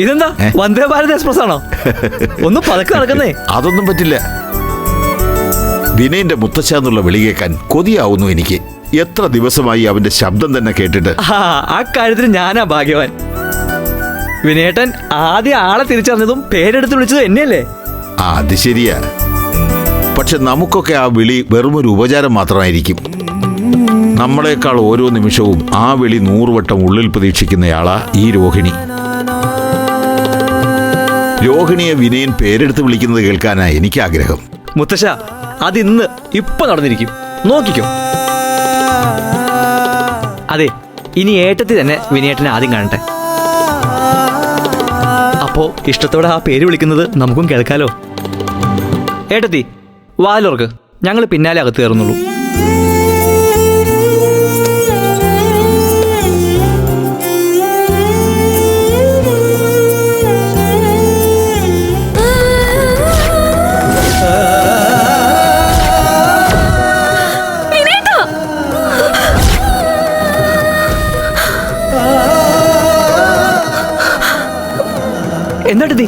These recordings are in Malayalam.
ഇതെന്താ വന്ദേ ഭാരത് എക്സ്പ്രസ് ആണോ? ഒന്ന് പതുക്കെ നടക്കുന്നേ. അതൊന്നും പറ്റില്ല. വിനയന്റെ മുത്തച്ഛ എന്നുള്ള വിളി കേൾക്കാൻ കൊതിയാവുന്നു എനിക്ക്. എത്ര ദിവസമായി അവന്റെ ശബ്ദം തന്നെ കേട്ടിട്ട്. ആ കാര്യത്തിൽ ഞാനാ ഭാഗ്യവാൻ. വിനയേട്ടൻ ആദ്യം ആളെ തിരിച്ചറിഞ്ഞതും പേരെടുത്ത് വിളിച്ചതും എന്നെയല്ലേ? അത് ശരിയാ. പക്ഷെ നമുക്കൊക്കെ ആ വിളി വെറുമൊരു ഉപചാരം മാത്രമായിരിക്കും. നമ്മളെക്കാൾ ഓരോ നിമിഷവും ആ വിളി 100 വട്ടം ഉള്ളിൽ പ്രതീക്ഷിക്കുന്നയാളാ ഈ രോഹിണി. രോഹിണിയെ വിനയൻ പേരെടുത്ത് വിളിക്കുന്നത് കേൾക്കാനാ എനിക്ക് ആഗ്രഹം. മുത്തശ്ശ, അത് ഇപ്പൊ നടന്നിരിക്കും, നോക്കിക്കോ. അതെ, ഇനി ഏട്ടത്തി തന്നെ വിനയേട്ടനെ ആദ്യം കാണട്ടെ. അപ്പോ ഇഷ്ടത്തോടെ ആ പേര് വിളിക്കുന്നത് നമുക്കും കേൾക്കാലോ. ഏട്ടത്തി, വാലോർക്ക്, ഞങ്ങൾ പിന്നാലെ അകത്ത് കയറുന്നുള്ളൂ. എന്താട്ടത്തി?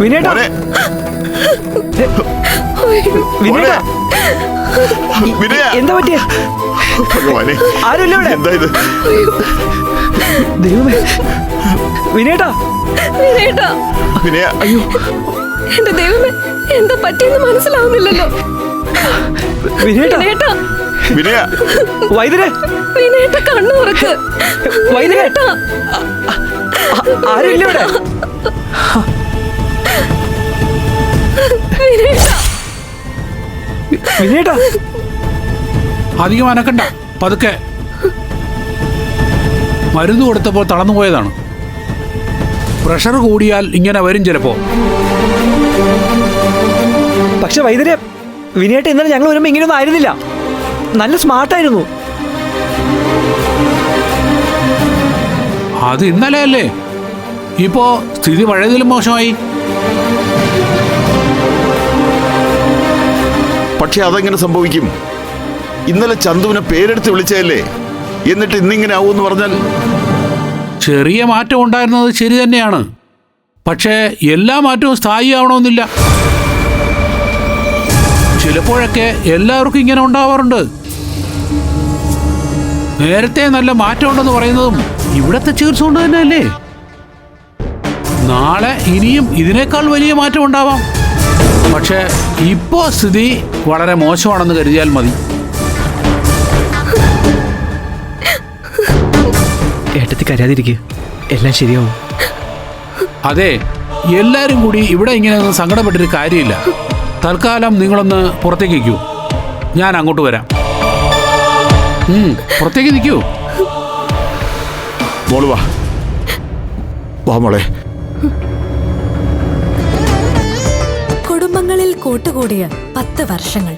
വിനേട്ടാ, എന്താ പറ്റിയ? ആരുമില്ല ഇവിടെ. ദൈവമേ, വിനേട്ടാ, അയ്യോ എന്റെ ദൈവമേ, എന്താ പറ്റിയെന്ന് മനസ്സിലാവുന്നില്ലല്ലോ. വൈദ്യരെ, വിനേട്ട കണ്ണു തുറക്ക്. വൈദ്യരേട്ടാ, ആരുമില്ല ഇവിടെ. വിനേട്ടാ, അധികം അനക്കണ്ട, പതുക്കെ. മരുന്ന് കൊടുത്തപ്പോൾ തളർന്നുപോയതാണ്. പ്രഷർ കൂടിയാൽ ഇങ്ങനെ വരും ചിലപ്പോ. പക്ഷെ വൈദ്യരെ, വിനേട്ട ഇന്നലെ ഞങ്ങൾ വരുമ്പോ ഇങ്ങനെയൊന്നും ആയിരുന്നില്ല. നല്ല സ്മാർട്ടായിരുന്നു. അത് ഇന്നലെ അല്ലേ? ഇപ്പോ സ്ഥിതി പഴയതിലും മോശമായി. പക്ഷെ അതെങ്ങനെ സംഭവിക്കും? ഇന്നലെ ചന്തുവിനെ പേരെടുത്ത് വിളിച്ചതല്ലേ, എന്നിട്ട് ഇന്നിങ്ങനെ ആവൂന്ന് പറഞ്ഞാൽ? ചെറിയ മാറ്റം ഉണ്ടായിരുന്നത് ശരി തന്നെയാണ്. പക്ഷേ എല്ലാ മാറ്റവും സ്ഥായി ആവണമെന്നില്ല. ചിലപ്പോഴൊക്കെ എല്ലാവർക്കും ഇങ്ങനെ ഉണ്ടാവാറുണ്ട്. നേരത്തെ നല്ല മാറ്റം ഉണ്ടെന്ന് പറയുന്നതും ഇവിടത്തെ ചികിത്സ കൊണ്ട് തന്നെയല്ലേ? നാളെ ഇനിയും ഇതിനേക്കാൾ വലിയ മാറ്റം ഉണ്ടാവാം. പക്ഷേ ഇപ്പോ സ്ഥിതി വളരെ മോശമാണെന്ന് കരുതിയാൽ മതി. ഏട്ടത്തി കരയാതിരിക്കുക, എല്ലാം ശരിയാവും. അതെ, എല്ലാരും കൂടി ഇവിടെ ഇങ്ങനെയൊന്നും സങ്കടപ്പെട്ടൊരു കാര്യമില്ല. തൽക്കാലം നിങ്ങളൊന്ന് പുറത്തേക്ക് നിൽക്കൂ, ഞാൻ അങ്ങോട്ട് വരാം. പുറത്തേക്ക് നിൽക്കൂ. മോള് വാ, വാ മോളെ. കുടുംബങ്ങളിൽ കൂട്ടുകൂടിയ 10 വർഷങ്ങൾ.